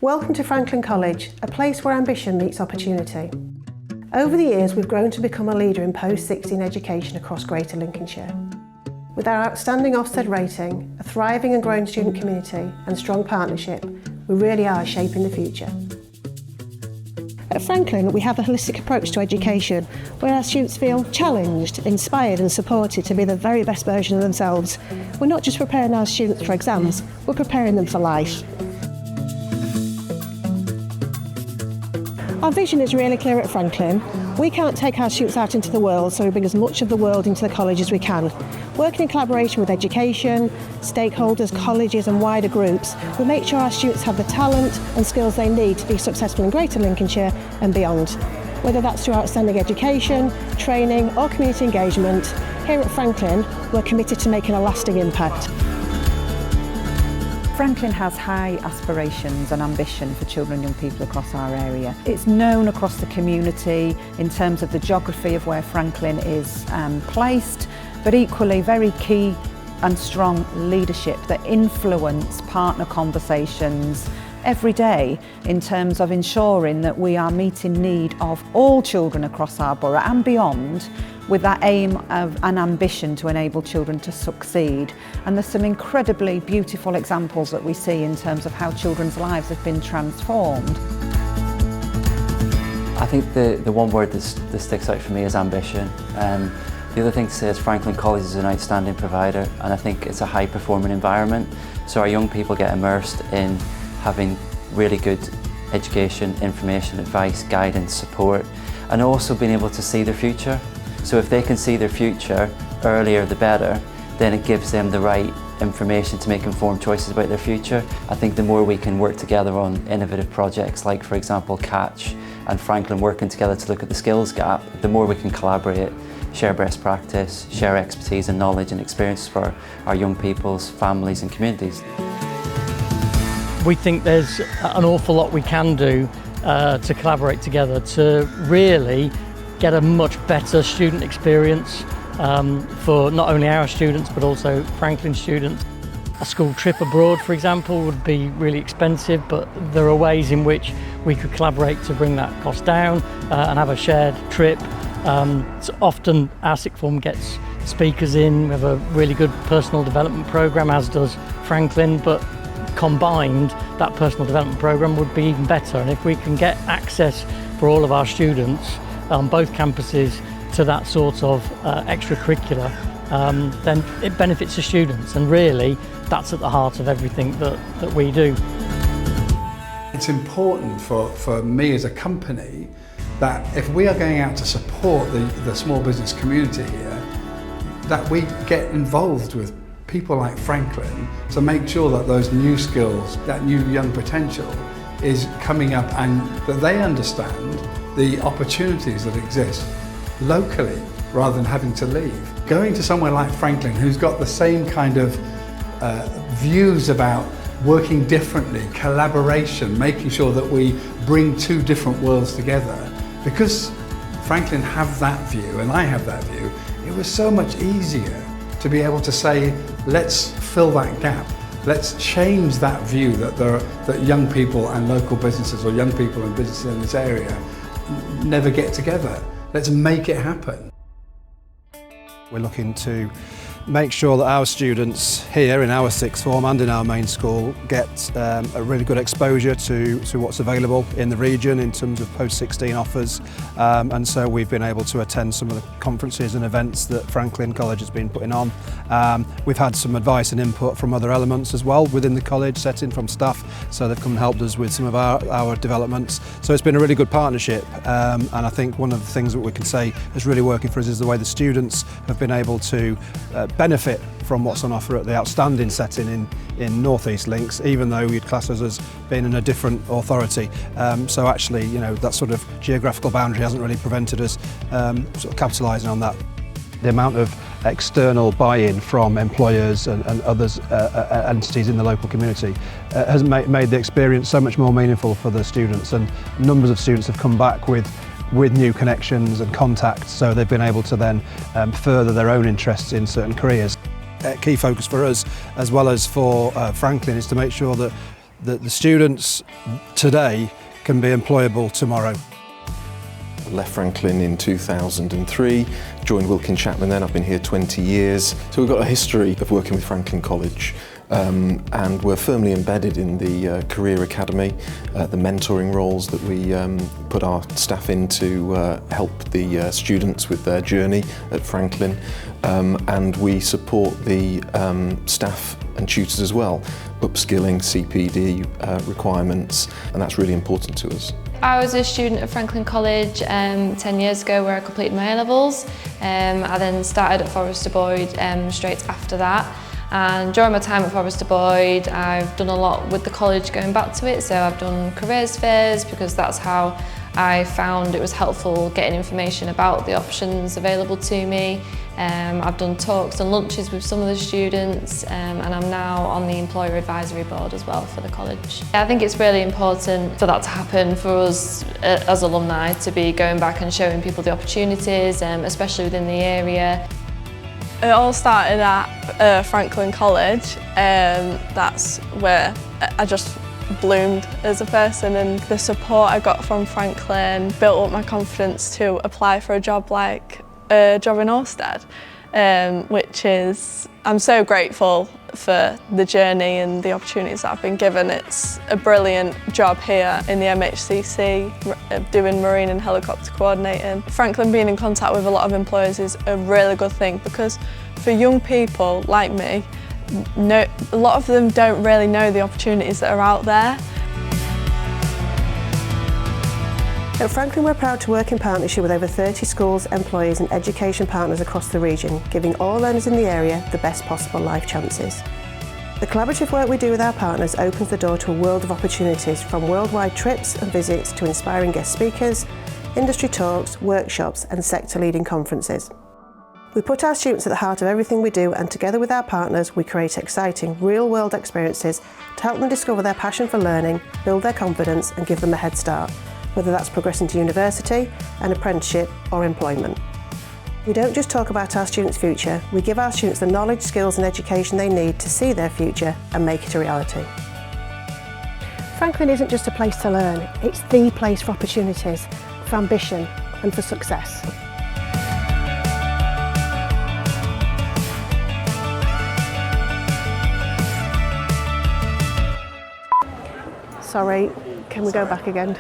Welcome to Franklin College, a place where ambition meets opportunity. Over the years, we've grown to become a leader in post-16 education across Greater Lincolnshire. With our outstanding Ofsted rating, a thriving and growing student community and strong partnership, we really are shaping the future. At Franklin, we have a holistic approach to education, where our students feel challenged, inspired and supported to be the very best version of themselves. We're not just preparing our students for exams, we're preparing them for life. Our vision is really clear at Franklin. We can't take our students out into the world, so we bring as much of the world into the college as we can. Working in collaboration with education, stakeholders, colleges and wider groups, we make sure our students have the talent and skills they need to be successful in Greater Lincolnshire and beyond. Whether that's through outstanding education, training or community engagement, here at Franklin, we're committed to making a lasting impact. Franklin has high aspirations and ambition for children and young people across our area. It's known across the community in terms of the geography of where Franklin is placed, but equally very key and strong leadership that influence partner conversations every day in terms of ensuring that we are meeting need of all children across our borough and beyond, with that aim of an ambition to enable children to succeed. And there's some incredibly beautiful examples that we see in terms of how children's lives have been transformed. I think the one word that sticks out for me is ambition. The other thing to say is Franklin College is an outstanding provider, and I think it's a high performing environment. So our young people get immersed in having really good education, information, advice, guidance, support, and also being able to see their future. So if they can see their future earlier, the better, then it gives them the right information to make informed choices about their future. I think the more we can work together on innovative projects like, for example, Catch and Franklin working together to look at the skills gap, the more we can collaborate, share best practice, share expertise and knowledge and experiences for our young people's families and communities. We think there's an awful lot we can do to collaborate together to really get a much better student experience for not only our students but also Franklin students. A school trip abroad, for example, would be really expensive, but there are ways in which we could collaborate to bring that cost down and have a shared trip. So often our sixth form gets speakers in. We have a really good personal development programme, as does Franklin, but combined that personal development programme would be even better. And if we can get access for all of our students on both campuses to that sort of extracurricular, then it benefits the students, and really that's at the heart of everything that we do. It's important for me as a company that if we are going out to support the small business community here, that we get involved with people like Franklin to make sure that those new skills, that new young potential is coming up, and that they understand the opportunities that exist locally rather than having to leave. Going to somewhere like Franklin, who's got the same kind of views about working differently, collaboration, making sure that we bring two different worlds together. Because Franklin have that view and I have that view, it was so much easier to be able to say, let's fill that gap. Let's change that view that young people and local businesses, or young people and businesses in this area, never get together. Let's make it happen. We're looking to make sure that our students here in our sixth form and in our main school get a really good exposure to what's available in the region in terms of post-16 offers, and so we've been able to attend some of the conferences and events that Franklin College has been putting on. We've had some advice and input from other elements as well within the college setting, from staff, so they've come and helped us with some of our developments. So it's been a really good partnership, and I think one of the things that we can say is really working for us is the way the students have been able to benefit from what's on offer at the outstanding setting in North East Links, even though we'd class us as being in a different authority. So actually, you know, that sort of geographical boundary hasn't really prevented us sort of capitalising on that. The amount of external buy-in from employers and others entities in the local community has made the experience so much more meaningful for the students, and numbers of students have come back with new connections and contacts, so they've been able to then further their own interests in certain careers. Key focus for us, as well as for Franklin, is to make sure that that the students today can be employable tomorrow. I left Franklin in 2003, joined Wilkin Chapman then. I've been here 20 years. So we've got a history of working with Franklin College, and we're firmly embedded in the Career Academy, the mentoring roles that we put our staff in to help the students with their journey at Franklin, and we support the staff and tutors as well, upskilling, CPD requirements, and that's really important to us. I was a student at Franklin College 10 years ago where I completed my A-levels. I then started at Forester Boyd straight after that. And during my time at Forester Boyd, I've done a lot with the college going back to it. So I've done careers fairs because that's how I found it was helpful getting information about the options available to me. I've done talks and lunches with some of the students, and I'm now on the employer advisory board as well for the college. I think it's really important for that to happen for us as alumni, to be going back and showing people the opportunities, especially within the area. It all started at Franklin College. That's where I just bloomed as a person, and the support I got from Franklin built up my confidence to apply for a job like a job in Orsted, which is, I'm so grateful for the journey and the opportunities that I've been given. It's a brilliant job here in the MHCC, doing marine and helicopter coordinating. Franklin being in contact with a lot of employers is a really good thing, because for young people like me, a lot of them don't really know the opportunities that are out there. At Franklin, we're proud to work in partnership with over 30 schools, employees and education partners across the region, giving all learners in the area the best possible life chances. The collaborative work we do with our partners opens the door to a world of opportunities, from worldwide trips and visits to inspiring guest speakers, industry talks, workshops and sector-leading conferences. We put our students at the heart of everything we do, and together with our partners we create exciting real-world experiences to help them discover their passion for learning, build their confidence and give them a head start, whether that's progressing to university, an apprenticeship or employment. We don't just talk about our students' future, we give our students the knowledge, skills and education they need to see their future and make it a reality. Franklin isn't just a place to learn, it's the place for opportunities, for ambition and for success. Sorry, can we go back again?